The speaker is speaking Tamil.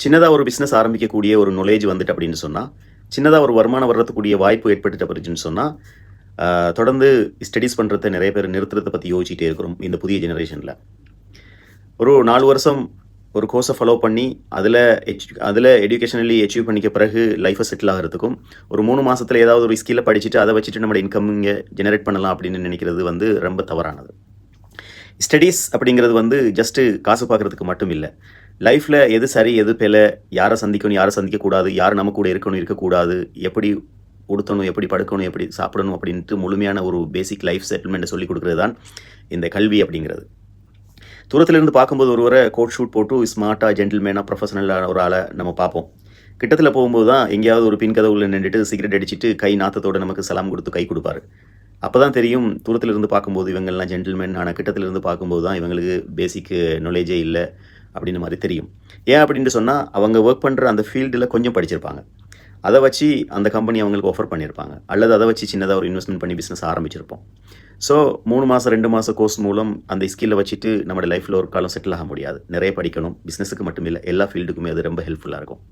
சின்னதாக ஒரு பிஸ்னஸ் ஆரம்பிக்கக்கூடிய ஒரு நாலேஜ் வந்துட்டு அப்படின்னு சொன்னால், சின்னதாக ஒரு வருமானம் வர்றதுக்கூடிய வாய்ப்பு ஏற்பட்டுட்டு அப்படின்னு சொன்னால், தொடர்ந்து ஸ்டடீஸ் பண்ணுறத நிறைய பேர் நிறுத்துறத பற்றி யோசிச்சுட்டே இருக்கிறோம் இந்த புதிய ஜெனரேஷனில். ஒரு 4 வருஷம் ஒரு கோர்ஸை ஃபாலோ பண்ணி அதில் எஜுகேஷனலி அச்சீவ் பண்ணிக்க பிறகு லைஃப்பை செட்டில் ஆகிறதுக்கும், ஒரு 3 மாதத்தில் ஏதாவது ஒரு ஸ்கில்லை படிச்சுட்டு அதை வச்சுட்டு நம்மளோட இன்கம் இங்கே ஜெனரேட் பண்ணலாம் அப்படின்னு நினைக்கிறது வந்து ரொம்ப தவறானது. ஸ்டடீஸ் அப்படிங்கிறது வந்து ஜஸ்ட்டு காசு பார்க்குறதுக்கு மட்டும் இல்லை. லைஃப்பில் எது சரி எது பிழை, யாரை சந்திக்கணும் யாரை சந்திக்கக்கூடாது, யார் நம்ம கூட இருக்கணும் இருக்கக்கூடாது, எப்படி உடுத்தணும் எப்படி படுக்கணும் எப்படி சாப்பிடணும் அப்படின்ட்டு முழுமையான ஒரு பேசிக் லைஃப் செட்டில்மெண்ட்டை சொல்லிக் கொடுக்குறது தான் இந்த கல்வி அப்படிங்கிறது. தூரத்திலிருந்து பார்க்கும்போது ஒருவரை கோட் ஷூட் போட்டு ஸ்மார்ட்டாக ஜென்டில்மேனாக ப்ரொஃபஷனலான ஒரு ஆளை நம்ம பார்ப்போம். கிட்டத்தில் போகும்போது தான் எங்கேயாவது ஒரு பின் கதவுல நின்றுட்டு சிகரெட் அடிச்சுட்டு கை நாத்தத்தோடு நமக்கு சலாம் கொடுத்து கை கொடுப்பாரு. அப்போ தான் தெரியும் தூரத்திலிருந்து பார்க்கும்போது இவங்கெல்லாம் ஜென்டில்மேன், ஆனால் கிட்டத்திலிருந்து பார்க்கும்போது தான் இவங்களுக்கு பேசிக் நாலேஜே இல்லை அப்படின்னு மாதிரி தெரியும். ஏன் அப்படின்ட்டு சொன்னால், அவங்க ஒர்க் பண்ணுற அந்த ஃபீல்டில் கொஞ்சம் படிச்சிருப்பாங்க. அதை வச்சு அந்த கம்பெனி அவங்களுக்கு ஆஃபர் பண்ணியிருப்பாங்க, அல்லது அதை வச்சு சின்னதாக ஒரு இன்வெஸ்ட்மெண்ட் பண்ணி பிஸ்னஸ் ஆரம்பிச்சிருப்போம். ஸோ 3 மாதம் 2 மாத கோர்ஸ் மூலம் அந்த ஸ்கில்லை வச்சுட்டு நம்மளோட லைஃப்பில் ஒரு காலம் செட்டில் ஆக முடியாது. நிறைய படிக்கணும். பிஸ்னஸுக்கு மட்டும் இல்லை, எல்லா ஃபீல்டுக்குமே அது ரொம்ப ஹெல்ப்ஃபுல்லாக இருக்கும்.